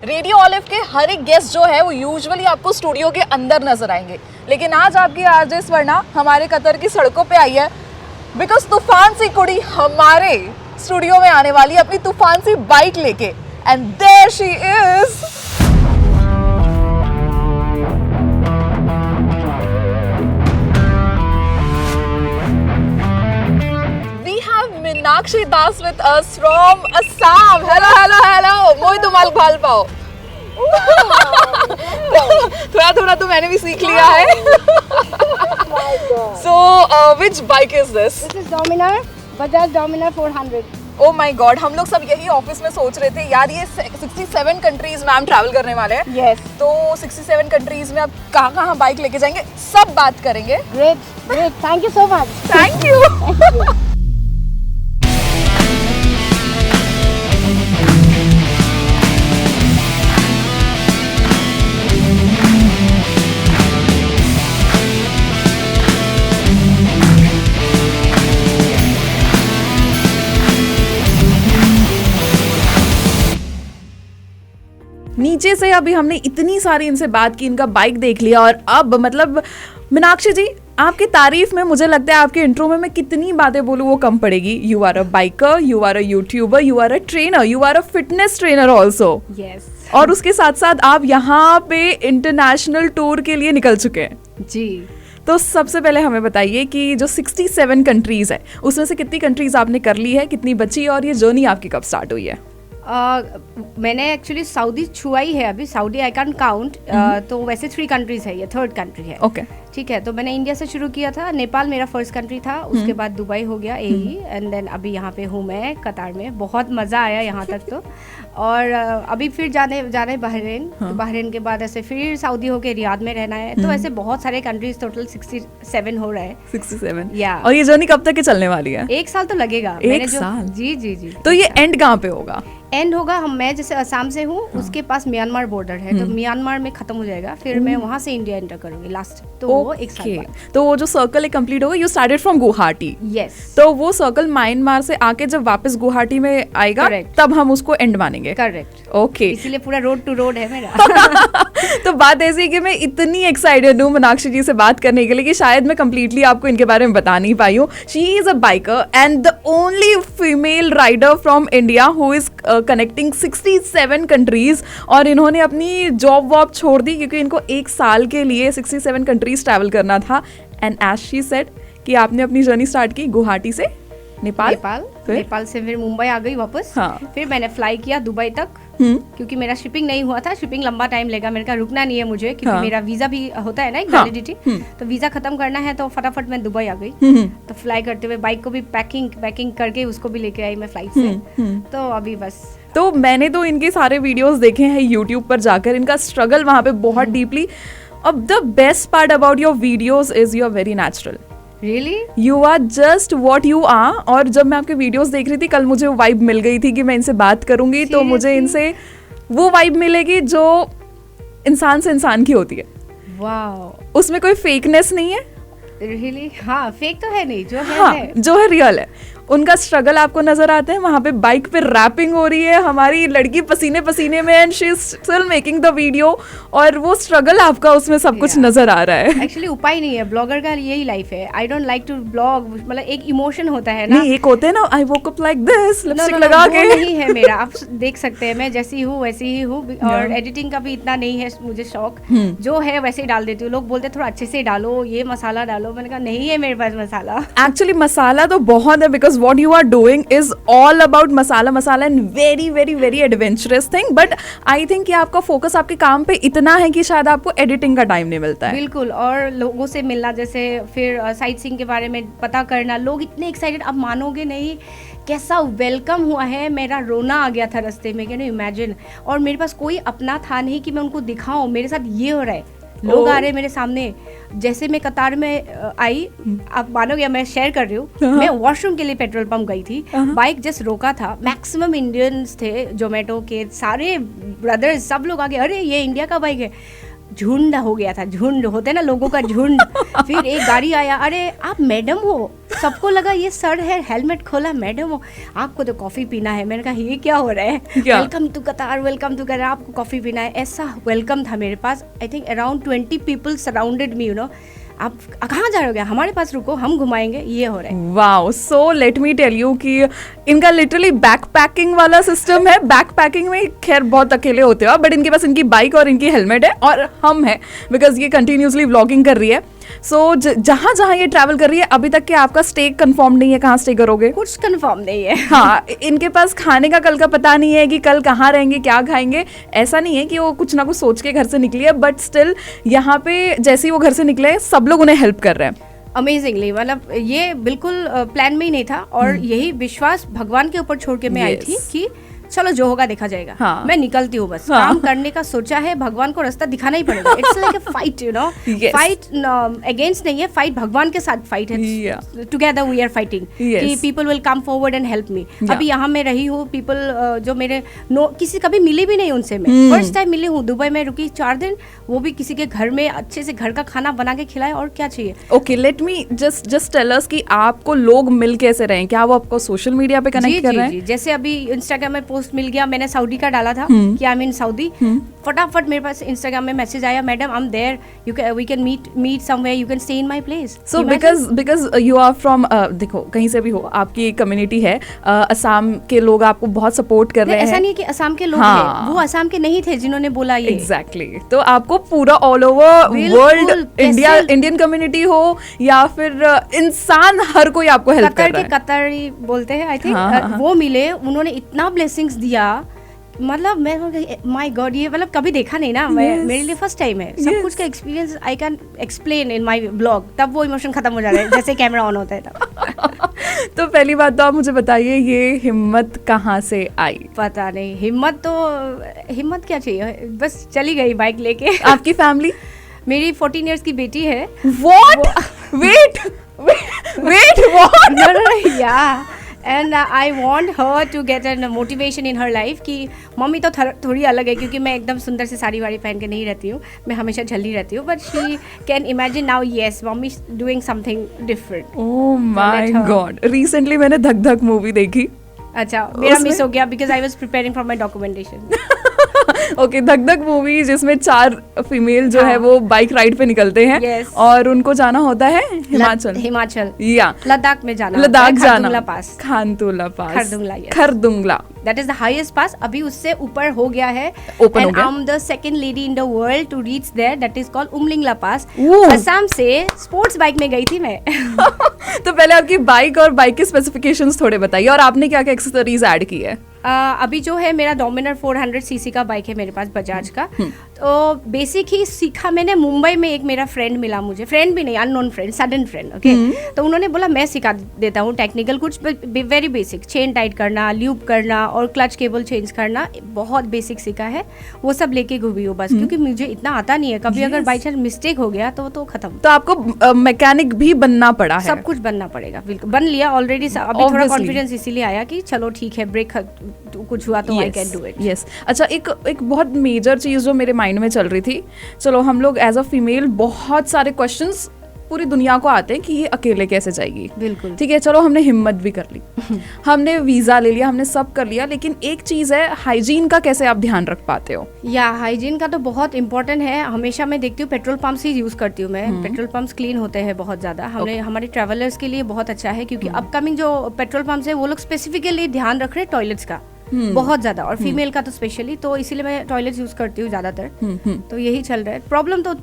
Radio olive के हर एक guest जो है वो यूजुअली आपको स्टूडियो के अंदर नजर आएंगे, लेकिन आज आपकी आरजे स्वर्णा हमारे कतर की सड़कों पे आई है बिकॉज तूफान सी कुड़ी हमारे स्टूडियो में आने वाली है अपनी तूफान सी बाइक लेके, and there she is. Meenakshi Das with us from Assam. Hello. Mohit माल भाल पाओ। थोड़ा तो मैंने भी सीख लिया है। So which bike is this? This is Dominar, Bajaj Dominar 400. Oh my God, हम लोग सब यही ऑफिस में सोच रहे थे यार, ये 67 कंट्रीज में हम ट्रैवल करने वाले हैं। Yes. तो 67 कंट्रीज में अब कहाँ बाइक लेके जाएंगे, सब बात करेंगे। Great. Thank you so much. Thank you. नीचे से अभी हमने इतनी सारी इनसे बात की, इनका बाइक देख लिया, और अब मतलब मीनाक्षी जी आपकी तारीफ में मुझे लगता है आपके इंट्रो में मैं कितनी बातें बोलूँ वो कम पड़ेगी। You are a biker, you are a YouTuber, you are a trainer, you are a fitness trainer also. Yes. और उसके साथ साथ आप यहाँ पे इंटरनेशनल टूर के लिए निकल चुके हैं जी। तो सबसे पहले हमें बताइए कि जो 67 कंट्रीज है उसमें से कितनी कंट्रीज आपने कर ली है, कितनी बची, और ये जर्नी आपकी कब स्टार्ट हुई है? मैंने एक्चुअली सऊदी छुआ ही है अभी, सऊदी आई कैन काउंट। तो वैसे 3 कंट्रीज है, ये 3rd कंट्री है। ओके ठीक है, तो मैंने इंडिया से शुरू किया था, नेपाल मेरा फर्स्ट कंट्री था, उसके बाद दुबई हो गया एही, एंड देन अभी यहाँ पे हूँ मैं कतार में। बहुत मज़ा आया यहाँ तक तो। और अभी फिर जाने बहरीन, तो बहरीन के बाद ऐसे फिर सऊदी होके रियाद में रहना है। तो ऐसे बहुत सारे कंट्रीज, टोटल 67 हो रहा है। 67 या। और ये जर्नी कब तक के चलने वाली है? 1 साल तो लगेगा। एक साल? जी। तो ये एंड कहाँ पे होगा? एंड होगा, मैं जैसे असम से हूँ, उसके पास म्यांमार बॉर्डर है, तो म्यांमार में खत्म हो जाएगा, फिर मैं वहाँ से इंडिया एंटर करूंगी लास्ट। तो वो 1 साल बाद। तो वो जो सर्कल कंप्लीट होगा, you started from Guwahati. Yes. तो वो सर्कल म्यांमार से आके जब वापस गुवाहाटी में आएगा, तब हम उसको एंड मानेंगे। करेक्ट। ओके, इसीलिए पूरा रोड टू रोड है मेरा। तो बात ऐसी है कि मैं इतनी एक्साइटेड हूँ मीनाक्षी जी से बात करने के लिए कि शायद मैं कंप्लीटली आपको इनके बारे में बता नहीं पाई हूँ। She is a biker and the only female rider from India who is connecting 67 countries. और इन्होंने अपनी जॉब वॉब छोड़ दी क्योंकि इनको 1 साल के लिए 67 कंट्रीज ट्रैवल करना था। एंड एज शी सेड कि आपने अपनी जर्नी स्टार्ट की गुवाहाटी से नेपाल से फिर मुंबई आ गई वापस। हाँ। फिर मैंने फ्लाई किया दुबई तक, क्योंकि मेरा शिपिंग नहीं हुआ था। शिपिंग लंबा टाइम लेगा, मेरे का रुकना नहीं है मुझे, क्योंकि हाँ। मेरा वीजा भी होता है ना, एक वैलिडिटी। तो वीजा खत्म करना है, तो फटाफट मैं दुबई आ गई। तो फ्लाई करते हुए बाइक को भी पैकिंग करके उसको भी लेके आई मैं फ्लाइट से। तो अभी बस। तो मैंने तो इनके सारे वीडियोस देखे हैं यूट्यूब पर जाकर, इनका स्ट्रगल वहाँ पे बहुत डीपली। अब the best part about your videos is you are very natural. Really? You are just what you are। और जब मैं आपके वीडियोस देख रही थी कल, मुझे वो वाइब मिल गई थी कि मैं इनसे बात करूंगी तो मुझे इनसे वो वाइब मिलेगी जो इंसान से इंसान की होती है। वाह, उसमें कोई फेकनेस नहीं है। Really? हाँ, फेक तो है नहीं, जो है हाँ, है। जो है रियल है। उनका स्ट्रगल आपको नजर आता है। वहाँ पे बाइक पे रैपिंग हो रही है, हमारी लड़की पसीने में, and she is still making the video, और वो स्ट्रगल आपका उसमें सब कुछ नजर आ रहा है। एक्चुअली उपाय नहीं है, ब्लॉगर का यही लाइफ है। I don't like to blog, मतलब एक इमोशन होता है ना। नहीं, एक होते हैं ना, I woke up like this, lipstick लगा के। नहीं है मेरा, आप देख सकते हैं, मैं जैसी हूँ वैसी ही हूँ। और एडिटिंग का भी इतना नहीं है मुझे शौक, जो है वैसे ही डाल देती हूँ। लोग बोलते हैं थोड़ा अच्छे से डालो, ये मसाला डालो, मैंने कहा नहीं है मेरे पास मसाला। एक्चुअली मसाला तो बहुत है, because what you are doing is all about masala and very adventurous thing. But I think कि आपका फोकस आपके काम पे इतना है कि शायद आपको एडिटिंग का टाइम नहीं मिलता है। बिल्कुल, और लोगों से मिलना, जैसे फिर साइट सीइंग के बारे में पता करना। लोग इतने एक्साइटेड, आप मानोगे नहीं कैसा वेलकम हुआ है। मेरा रोना आ गया था रास्ते में, कैन यू इमेजिन। और मेरे पास कोई अपना था नहीं कि मैं उनको दिखाऊं मेरे साथ ये हो रहा है। लोग आ रहे हैं मेरे सामने। जैसे मैं कतार में आई, आप मानोगे, मैं शेयर कर रही हूँ, मैं वॉशरूम के लिए पेट्रोल पंप गई थी, बाइक जस्ट रोका था, मैक्सिमम इंडियंस थे, जोमेटो के सारे ब्रदर्स, सब लोग आगे, अरे ये इंडिया का बाइक है। झुंड हो गया था, झुंड होते ना लोगों का झुंड। फिर एक गाड़ी आया, अरे आप मैडम हो, सबको लगा ये सर है, हेलमेट खोला, मैडम आपको तो कॉफ़ी पीना है। मैंने कहा ये क्या हो रहा है, welcome to Qatar, welcome to Qatar, आपको कॉफ़ी पीना है। ऐसा वेलकम था मेरे पास। I think around 20 people surrounded me, you know. आप कहाँ जा रहे हो, हमारे पास रुको, हम घुमाएंगे, ये हो रहा है। Wow, so let me tell you कि इनका लिटरली बैक पैकिंग वाला सिस्टम है। बैक पैकिंग में खैर बहुत अकेले होते हो, बट इनके पास इनकी बाइक और इनकी हेलमेट है और हम हैं, बिकॉज ये कंटिन्यूसली व्लॉगिंग कर रही है। सो जहाँ जहाँ ये ट्रैवल कर रही है, अभी तक के आपका स्टे कंफर्म नहीं है, कहाँ स्टे करोगे? कुछ कंफर्म नहीं है। हाँ, इनके पास खाने का कल का पता नहीं है कि कल कहाँ रहेंगे, क्या खाएंगे। ऐसा नहीं है कि वो कुछ ना कुछ सोच के घर से निकली है, बट स्टिल यहाँ पे जैसे ही वो घर से निकले, सब लोग उन्हें हेल्प कर रहे हैं। अमेजिंगली, मतलब ये बिल्कुल प्लान में ही नहीं था, और यही विश्वास भगवान के ऊपर छोड़ के मैं आई थी कि चलो जो होगा देखा जाएगा। हाँ. मैं निकलती हूँ बस। हाँ. काम करने का सोचा है, भगवान को रास्ता दिखाना ही पड़ेगा। It's like a fight, you know. Fight against नहीं है, फाइट भगवान के साथ फाइट है। टुगेदर वी आर फाइटिंग कि people will come forward and help me. अभी यहाँ मैं रही हूँ, पीपल जो मेरे किसी कभी मिली भी नहीं उनसे, मैं फर्स्ट टाइम मिली हूँ। दुबई में रुकी 4 दिन, वो भी किसी के घर में अच्छे से घर का खाना बना के खिलाए, और क्या चाहिए। Okay, let me just tell us कि आपको लोग मिल कैसे रहे हैं? क्या वो आपको सोशल मीडिया पे कनेक्ट कर रहे हैं? जैसे अभी इंस्टाग्राम में पोस्ट मिल गया, मैंने सऊदी का डाला था कि आई एम इन सऊदी, फटाफट मेरे पास इंस्टाग्राम में मैसेज आया, madam I am there, we can meet somewhere, you can stay in my place. So because you are from, देखो कहीं से भी हो, आपकी कम्युनिटी है, असम के लोग आपको बहुत सपोर्ट कर रहे हैं। ऐसा नहीं है कि असम के लोग हैं, वो असम के नहीं थे जिन्होंने बोला ये। एग्जैक्टली, तो आपको पूरा all over world, Indian community हो या फिर इंसान, हर कोई आपको हेल्प कर रहा है। कतरी बोलते हैं आई थिंक, वो मिले, उन्होंने इतना ब्लेसिंग्स दिया, मतलब मैं माय गॉड, ये मतलब कभी देखा नहीं ना। मेरे लिए फर्स्ट टाइम है। सब कुछ का experience I can explain in my blog, तब वो इमोशन खत्म हो जाता है जैसे कैमरा ऑन होता है तब। तो पहली बात तो आप मुझे बताइए, ये हिम्मत कहाँ से आई? पता नहीं, हिम्मत क्या चाहिए, बस चली गई बाइक लेके। आपकी फैमिली? मेरी 14 इयर्स की बेटी है। What? Wait, what? No, yeah. And I want her to get a motivation in her life कि मम्मी तो थोड़ी अलग है, क्योंकि मैं एकदम सुंदर से साड़ी वाड़ी पहन के नहीं रहती हूँ, मैं हमेशा झल्ली रहती हूँ, but she can imagine now, yes mummy doing something different. Oh my God, recently मैंने धक धक मूवी देखी। अच्छा, मेरा मिस हो गया because I was preparing for my documentation. Okay, धक धक मूवी जिसमें 4 फीमेल जो है वो बाइक राइड पे निकलते हैं। yes. और उनको जाना होता है हिमाचल या लद्दाख में जाना, खानतुला pass, Khardungla, that is the highest pass. अभी उससे ऊपर हो गया है, ओपन हो गया। I am the second lady in the world to reach there, that is called Umlingla pass. Assam से स्पोर्ट्स बाइक में गई थी मैं। तो पहले आपकी बाइक और बाइक के स्पेसिफिकेशंस थोड़े बताइए, और आपने क्या क्या एक्सेसरीज ऐड की है? अभी जो है मेरा डोमिनर 400 सीसी का बाइक है मेरे पास, बजाज का। तो बेसिक ही सीखा मैंने मुंबई में, एक मेरा फ्रेंड मिला मुझे, फ्रेंड भी नहीं, unknown friend, sudden friend, okay. तो उन्होंने बोला मैं सिखा देता हूँ टेक्निकल कुछ, वेरी बेसिक, चेन टाइट करना, लूप करना और क्लच केबल चेंज करना, बहुत बेसिक सीखा है। वो सब लेके घूमी हूँ बस, क्योंकि मुझे इतना आता नहीं है, कभी अगर बाई चांस मिस्टेक हो गया तो खत्म। तो आपको मैकेनिक भी बनना पड़ा है? सब कुछ बनना पड़ेगा, बिल्कुल बन लिया ऑलरेडी। अभी थोड़ा कॉन्फिडेंस इसीलिए आया कि चलो ठीक है, ब्रेक कुछ हुआ तो I can do it. Yes, अच्छा, एक बहुत मेजर चीज़ जो मेरे माइंड में चल रही थी, चलो हम लोग एज अ फीमेल बहुत सारे क्वेश्चंस पूरी दुनिया को आते हैं कि ये अकेले कैसे जाएगी। बिल्कुल ठीक है, चलो हमने हिम्मत भी कर ली, हमने वीजा ले लिया, हमने सब कर लिया, लेकिन एक चीज़ है, हाइजीन का कैसे आप ध्यान रख पाते हो? या हाइजीन का तो बहुत इंपॉर्टेंट है। हमेशा मैं देखती हूँ पेट्रोल पंप से यूज़ करती हूँ मैं। पेट्रोल पंप्स क्लीन होते हैं बहुत ज़्यादा, हमारे ट्रैवलर्स के लिए बहुत अच्छा है, क्योंकि अपकमिंग जो पेट्रोल पंप्स है वो लोग स्पेसिफिकली ध्यान रख रहे हैं टॉयलेट्स का बहुत ज्यादा, और फीमेल का तो स्पेशली, तो इसीलिए मैं टॉयलेट यूज करती हूँ ज्यादातर। तो यही चल रहा है। प्रॉब्लम तो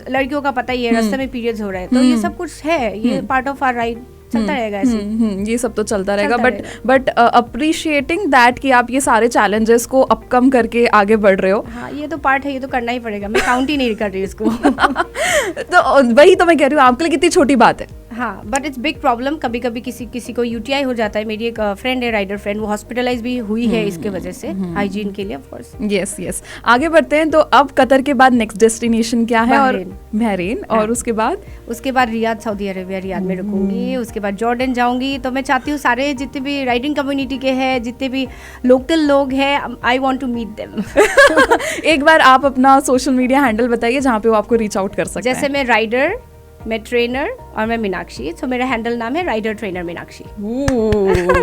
लड़कियों का पता ही है, रास्ते में पीरियड्स हो रहे हैं, तो ये सब कुछ है, ये पार्ट ऑफ आवर राइड, चलता रहेगा ऐसे। ये सब तो चलता रहेगा, बट अप्रिशिएटिंग दैट कि आप ये सारे चैलेंजेस को अपकम करके आगे बढ़ रहे हो। हाँ, ये तो पार्ट है, ये तो करना ही पड़ेगा, मैं काउंट ही नहीं कर रही इसको। तो वही तो मैं कह रही हूँ, आपके लिए कितनी छोटी बात है। हाँ, बट इट्स बिग प्रॉब्लम। कभी कभी किसी को यूटीआई हो जाता है। मेरी एक फ्रेंड है, राइडर फ्रेंड, वो हॉस्पिटलाइज भी हुई है इसके वजह से, हाइजीन के लिए ऑफ कोर्स। यस, आगे बढ़ते हैं। तो अब कतर के बाद नेक्स्ट डेस्टिनेशन क्या है? और बहरीन, और उसके बाद रियाद, सऊदी अरेबिया, रियाद में रुकूंगी। उसके बाद जॉर्डन जाऊंगी। तो मैं चाहती हूँ सारे जितने भी राइडिंग कम्युनिटी के हैं, जितने भी लोकल लोग हैं, I want to meet them. एक बार आप अपना सोशल मीडिया हैंडल बताइए जहाँ पे वो आपको रीच आउट कर सकते हैं। जैसे मैं राइडर मैं ट्रेनर और मैं मीनाक्षी, तो मेरा हैंडल नाम है राइडर ट्रेनर मीनाक्षी,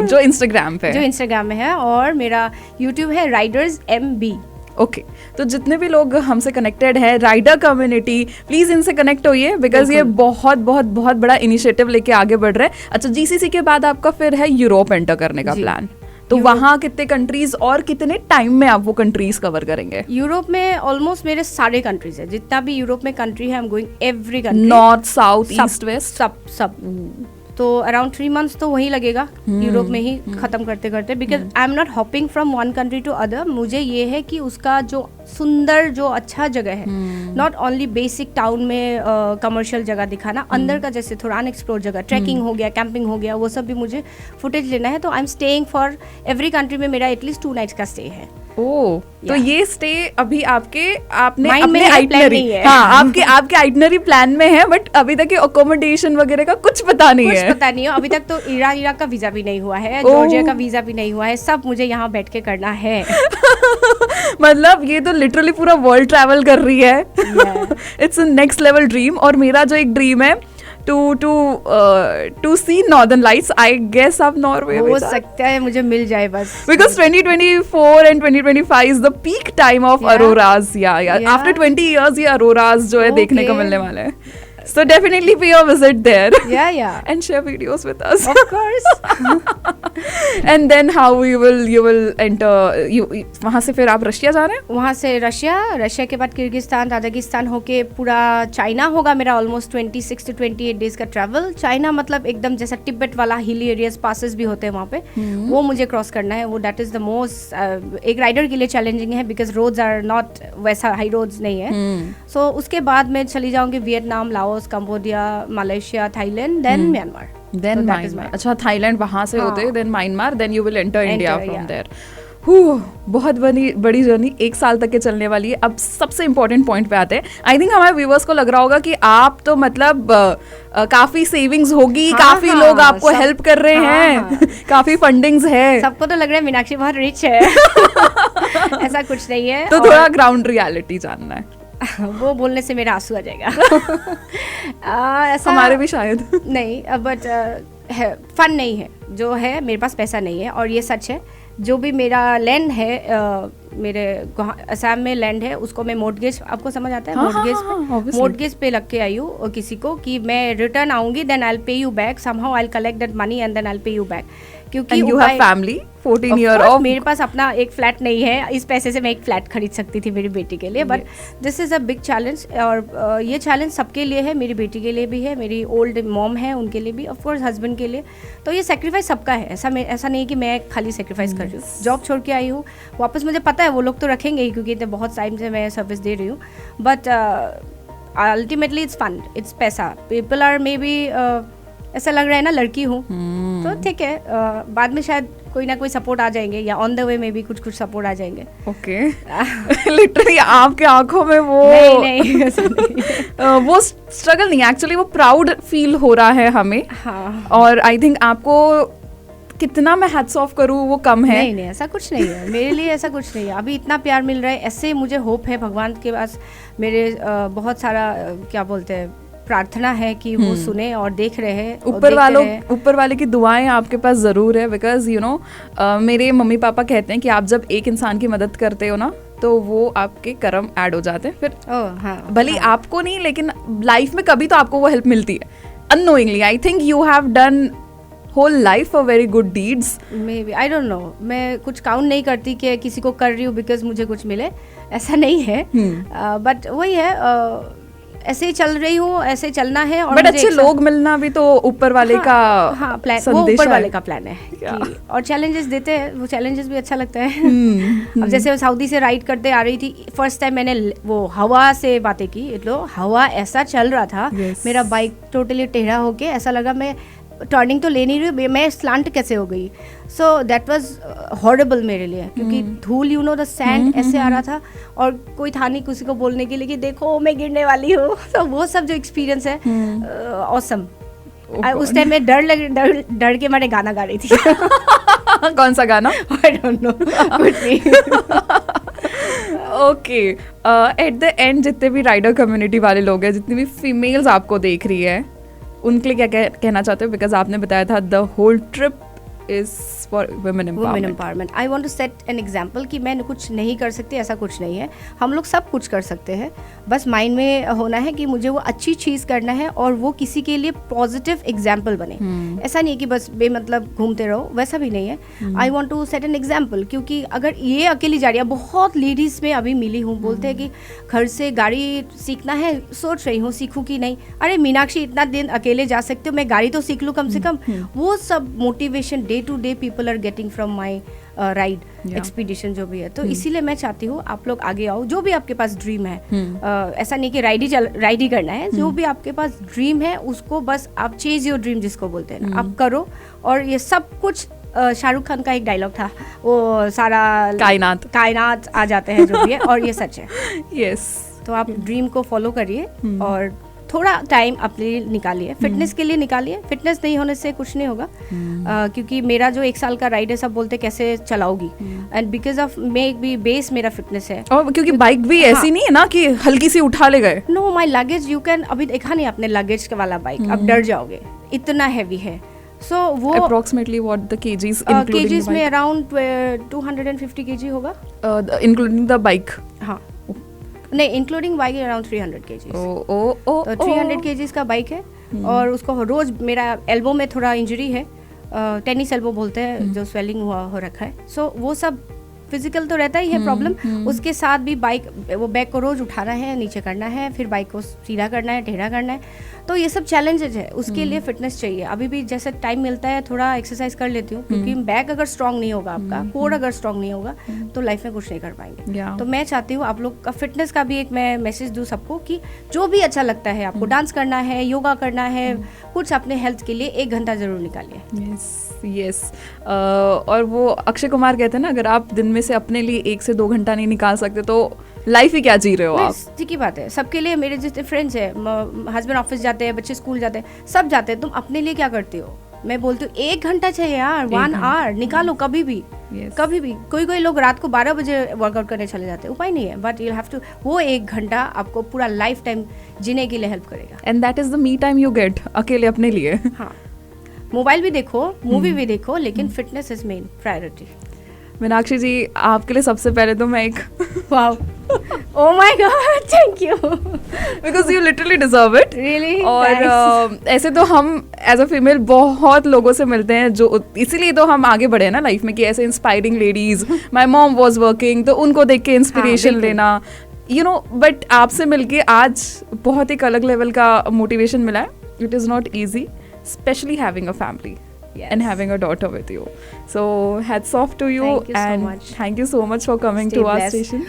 जो इंस्टाग्राम पे जो इंस्टाग्राम में है, और मेरा यूट्यूब है राइडर्स MB। ओके तो जितने भी लोग हमसे कनेक्टेड है राइडर कम्युनिटी, प्लीज इनसे कनेक्ट होइए बिकॉज ये बहुत बहुत बहुत बड़ा इनिशिएटिव लेके आगे बढ़ रहे हैं। अच्छा, GCC के बाद आपका फिर है यूरोप एंटर करने का प्लान, तो वहाँ कितने कंट्रीज और कितने टाइम में आप वो कंट्रीज कवर करेंगे? यूरोप में ऑलमोस्ट मेरे सारे कंट्रीज है, जितना भी यूरोप में कंट्री है, I am going every country, north south east west सब। तो अराउंड 3 months तो वही लगेगा यूरोप में ही खत्म करते करते, because I am not hopping from one country to other. मुझे ये है कि उसका जो सुंदर, जो अच्छा जगह है, नॉट ओनली बेसिक टाउन में कमर्शियल जगह दिखाना, अंदर का जैसे थोड़ा अनएक्सप्लोर जगह, ट्रैकिंग हो गया, कैंपिंग हो गया, वो सब भी मुझे फुटेज लेना है। तो I am staying for every country में मेरा एटलीस्ट 2 nights का स्टे है। ओह, तो ये स्टे अभी आपने Mind अपने में है, plan आइटनरी, नहीं है। हाँ आपके आइटनरी प्लान में है, बट अभी तक अकोमोडेशन वगैरह का कुछ पता नहीं है। कुछ पता नहीं है अभी तक। तो इराक का वीजा भी नहीं हुआ है, जॉर्जिया का वीजा भी नहीं हुआ है, सब मुझे यहाँ बैठ के करना है। मतलब ये तो लिटरली पूरा वर्ल्ड ट्रैवल कर रही है। It's a next level dream. और मेरा जो एक ड्रीम है to see northern lights, I guess आप नॉर्वे हो सकता है मुझे मिल जाए बस, because 2024 and 2025 is the peak time of auroras. Yeah. After 20 years ये auroras जो है देखने को मिलने वाले हैं. So definitely pay a visit there. Yeah. And share videos with us. Of course. And then how you will enter, वहाँ से फिर आप रशिया जा रहे हैं? वहाँ से रशिया के बाद किर्गिस्तान, ताजिकिस्तान होके पूरा चाइना होगा मेरा ऑलमोस्ट 26 to 28 days का ट्रैवल। चाइना मतलब एकदम जैसा तिब्बत वाला हिली एरियाज, पासेस भी होते हैं वहाँ पे, वो मुझे क्रॉस करना है। वो दैट इज द मोस्ट, एक राइडर के लिए चैलेंजिंग है, बिकॉज रोड्स आर नॉट वैसा हाई रोड्स नहीं है। सो उसके बाद मैं चली जाऊँगी Vietnam, Laos, Cambodia, Malaysia, Thailand, then Myanmar. Then Myanmar. अच्छा, थाईलैंड वहाँ से होते, then Myanmar, then you will enter India from there. बहुत बड़ी जर्नी 1 साल तक के चलने वाली है। अब सबसे इम्पोर्टेंट पॉइंट पे आते हैं। आई थिंक हमारे व्यूवर्स को लग रहा होगा कि आप तो मतलब काफी सेविंग्स होगी, काफी लोग आपको हेल्प कर रहे हैं, काफी फंडिंग्स है। सबको तो लग रहा है मीनाक्षी बहुत रिच है। ऐसा कुछ नहीं है। तो थोड़ा ग्राउंड रियलिटी जानना है। वो बोलने से मेरा आंसू आ जाएगा। ऐसा हमारे भी शायद नहीं, बट फन नहीं है। जो है मेरे पास पैसा नहीं है, और ये सच है। जो भी मेरा लैंड है, मेरे असम में लैंड है, उसको मैं मोर्टगेज, आपको समझ आता है मोर्टगेज पे लग के आई हूँ किसी को, कि मैं रिटर्न आऊंगी, then I will pay you back, somehow I will collect that money and then I will pay you back. क्योंकि you have family 14 year old, मेरे पास अपना एक फ्लैट नहीं है। इस पैसे से मैं एक फ्लैट खरीद सकती थी मेरी बेटी के लिए, but this is a big challenge. और ये चैलेंज सबके लिए है, मेरी बेटी के लिए भी है, मेरी ओल्ड मॉम है उनके लिए भी, ऑफ कोर्स हस्बैंड के लिए। तो ये सेक्रीफाइस सबका है। ऐसा नहीं कि मैं खाली सेक्रीफाइस कर रही हूँ। जॉब छोड़ के आई हूँ वापस, मुझे पता है वो लोग तो रखेंगे ही, क्योंकि इतने बहुत टाइम से मैं सर्विस दे रही हूँ, but ultimately it's fund, it's पैसा। पीपल आर मे बी ऐसा लग रहा है ना लड़की हूँ, तो ठीक है, बाद में शायद कोई ना कोई सपोर्ट आ जाएंगे, या ऑन द वे में भी कुछ सपोर्ट आ जाएंगे। ओके, लिटरली आपके आंखों में वो नहीं ऐसा नहीं। वो स्ट्रगल नहीं, एक्चुअली वो प्राउड फील हो रहा है हमें। हाँ। और आई थिंक आपको कितना मैं हैट्स ऑफ करूँ वो कम है। नहीं ऐसा कुछ नहीं है मेरे लिए, ऐसा कुछ नहीं है। अभी इतना प्यार मिल रहा है, ऐसे मुझे होप है भगवान के पास। मेरे बहुत सारा क्या बोलते हैं, प्रार्थना है कि वो सुने और देख रहे हैं। ऊपर वाले की दुआएं आपके पास ज़रूर है, बिकॉज यू नो मेरे मम्मी पापा कहते हैं कि आप जब एक इंसान की मदद करते हो ना, तो वो आपके कर्म ऐड हो जाते हैं फिर। भले आपको नहीं, लेकिन लाइफ में कभी तो आपको वो हेल्प मिलती है unknowingly. I think you have done whole life for very good deeds. Maybe, I don't know, मैं कुछ काउंट नहीं करती कि किसी को कर रही हूँ बिकॉज मुझे कुछ मिले, ऐसा नहीं है। बट वही है, ऐसे ही चल रही हूँ, ऐसे चलना है। और बट अच्छे लोग मिलना भी तो ऊपर वाले का प्लान, वो ऊपर वाले का प्लान है। और चैलेंजेस देते हैं, वो चैलेंजेस भी अच्छा लगता है। अब जैसे सऊदी से राइड करते आ रही थी, फर्स्ट टाइम मैंने वो हवा से बातें की, हवा ऐसा चल रहा था, मेरा बाइक टोटली टेढ़ा होके ऐसा लगा मैं टर्निंग तो ले नहीं रही, मैं स्लांट कैसे हो गई। सो दैट वाज हॉरेबल मेरे लिए, क्योंकि धूल, यू नो द सैंड ऐसे आ रहा था, और कोई था नहीं किसी को बोलने के लिए कि देखो मैं गिरने वाली हूँ। तो वो सब जो एक्सपीरियंस है ऑसम। उस टाइम मैं डर के मारे गाना गा रही थी। कौन सा गाना? आई डोंट नो, कुछ नहीं। ओके, एट द एंड जितने भी राइडर कम्युनिटी वाले लोग हैं, जितनी भी फीमेल्स आपको देख रही है, उनके लिए क्या कहना चाहते हो? बिकॉज आपने बताया था the whole trip is for women empowerment. I want to set an example कि मैं कुछ नहीं कर सकती, ऐसा कुछ नहीं है। हम लोग सब कुछ कर सकते हैं, बस माइंड में होना है कि मुझे वो अच्छी चीज़ करना है और वो किसी के लिए पॉजिटिव एग्जाम्पल बने। ऐसा नहीं है कि बस बेमतलब घूमते रहो, वैसा भी नहीं है। I want to set an example, क्योंकि अगर ये अकेली जा रही है, बहुत लेडीज़ में अभी मिली हूँ, बोलते हैं कि घर से गाड़ी सीखना है, सोच रही हूँ सीखूँ कि नहीं। अरे मीनाक्षी, इतना दिन अकेले जा सकते हो, मैं गाड़ी तो सीख लूँ कम से कम। वो सब motivation day to day people are getting from my ride expedition जो भी है। तो इसीलिए मैं चाहती हूँ आप लोग आगे आओ, जो भी आपके पास ड्रीम है। ऐसा नहीं कि राइड ही करना है, जो भी आपके पास ड्रीम है उसको बस आप चेज योर ड्रीम जिसको बोलते हैं ना, आप करो। और ये सब कुछ शाहरुख खान का एक डायलॉग था, वो सारा कायनात आ जाते हैं जो भी है, और ये सच है। यस, तो आप ड्रीम को फॉलो करिए और थोड़ा टाइम अपने लिए निकालिए, फिटनेस के लिए निकालिए। फिटनेस नहीं होने से कुछ नहीं होगा, क्योंकि मेरा जो 1 साल का राइड है, सब बोलते कैसे चलाओगी, and because of my base मेरा फिटनेस है। और क्योंकि बाइक भी ऐसी नहीं है ना कि हल्की सी उठा ले गए। No, my luggage you can, अभी देखा नहीं आपने लगेज वाला बाइक, अब डर जाओगे, इतना हैवी है। So वो approximately what the kgs kgs में around 250 kg होगा, including the bike. हाँ, नहीं, इंक्लूडिंग बाइक अराउंड 300 kg। तो 300 kg का बाइक है, और उसको रोज, मेरा एल्बो में थोड़ा इंजरी है, टेनिस एल्बो बोलते हैं, जो स्वेलिंग हो रखा है। सो वो सब फिजिकल तो रहता ही है प्रॉब्लम, उसके साथ भी वो बैग को रोज उठाना है, नीचे करना है, फिर बाइक को सीधा करना है, टेढ़ा करना है। तो ये सब चैलेंजेज है, उसके लिए फिटनेस चाहिए। अभी भी जैसे टाइम मिलता है थोड़ा एक्सरसाइज कर लेती हूँ, क्योंकि बैक अगर स्ट्रांग नहीं होगा, आपका कोर अगर स्ट्रांग नहीं होगा, तो लाइफ में कुछ नहीं कर पाएंगे। तो मैं चाहती हूँ आप लोग का फिटनेस का भी एक मैं मैसेज दूँ सबको, कि जो भी अच्छा लगता है आपको, डांस करना है, योगा करना है, कुछ अपने हेल्थ के लिए 1 घंटा जरूर निकालिए। यस, और वो अक्षय कुमार कहते हैं ना, अगर आप दिन में से अपने लिए 1 से 2 घंटा नहीं निकाल सकते तो लाइफ ही क्या जी रहे हो आप। ठीक ही बात है, सबके लिए। मेरे जितने फ्रेंड्स हैं, हस्बैंड ऑफिस जाते हैं, बच्चे स्कूल जाते हैं, सब जाते हैं, तुम अपने लिए क्या करती हो? मैं बोलती हूँ 1 घंटा चाहिए यार, 1 आवर निकालो कभी भी। कभी भी। कोई लोग रात को 12 बजे वर्कआउट करने चले जाते हैं, उपाय नहीं है, बट यू हैव टू, वो 1 घंटा आपको पूरा लाइफ टाइम जीने के लिए हेल्प करेगा। And that is the me time you get, अकेले अपने लिए। हाँ, मोबाइल भी देखो, मूवी भी देखो, लेकिन fitness is main priority. Meenakshi ji, आपके लिए सबसे पहले तो मैं एक wow, oh my god, thank you, because you literally deserve it, really, और ऐसे तो हम एज अ फीमेल बहुत लोगों से मिलते हैं, जो इसीलिए तो हम आगे बढ़े हैं ना लाइफ में, कि ऐसे inspiring ladies, my mom was working, तो उनको देख के इंस्पिरेशन लेना, यू नो। बट आपसे मिलके आज बहुत एक अलग लेवल का मोटिवेशन मिला है। It is not easy, especially having a family. Yes. And having a daughter with you. So hats off to you. Thank you and so much. Thank you so much for coming Stay to our blessed. station.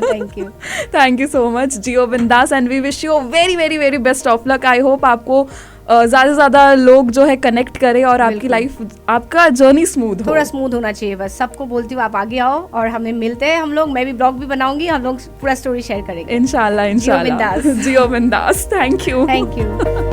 Thank you. Thank you so much, Jio Bindas, and we wish you very very very best of luck. I hope आपको ज़्यादा से ज़्यादा लोग जो है connect करें और आपकी लाइफ, आपका जर्नी स्मूथ हो। थोड़ा स्मूथ होना चाहिए बस। सबको बोलती हूँ आप आगे आओ और हमें मिलते हैं हम लोग। मैं भी ब्लॉग भी बनाऊंगी, हम लोग पूरा स्टोरी शेयर करेंगे। इंशाल्लाह, इंशाल्लाह। जियो बिंदास। जियो बिंदास। Thank you. Thank you.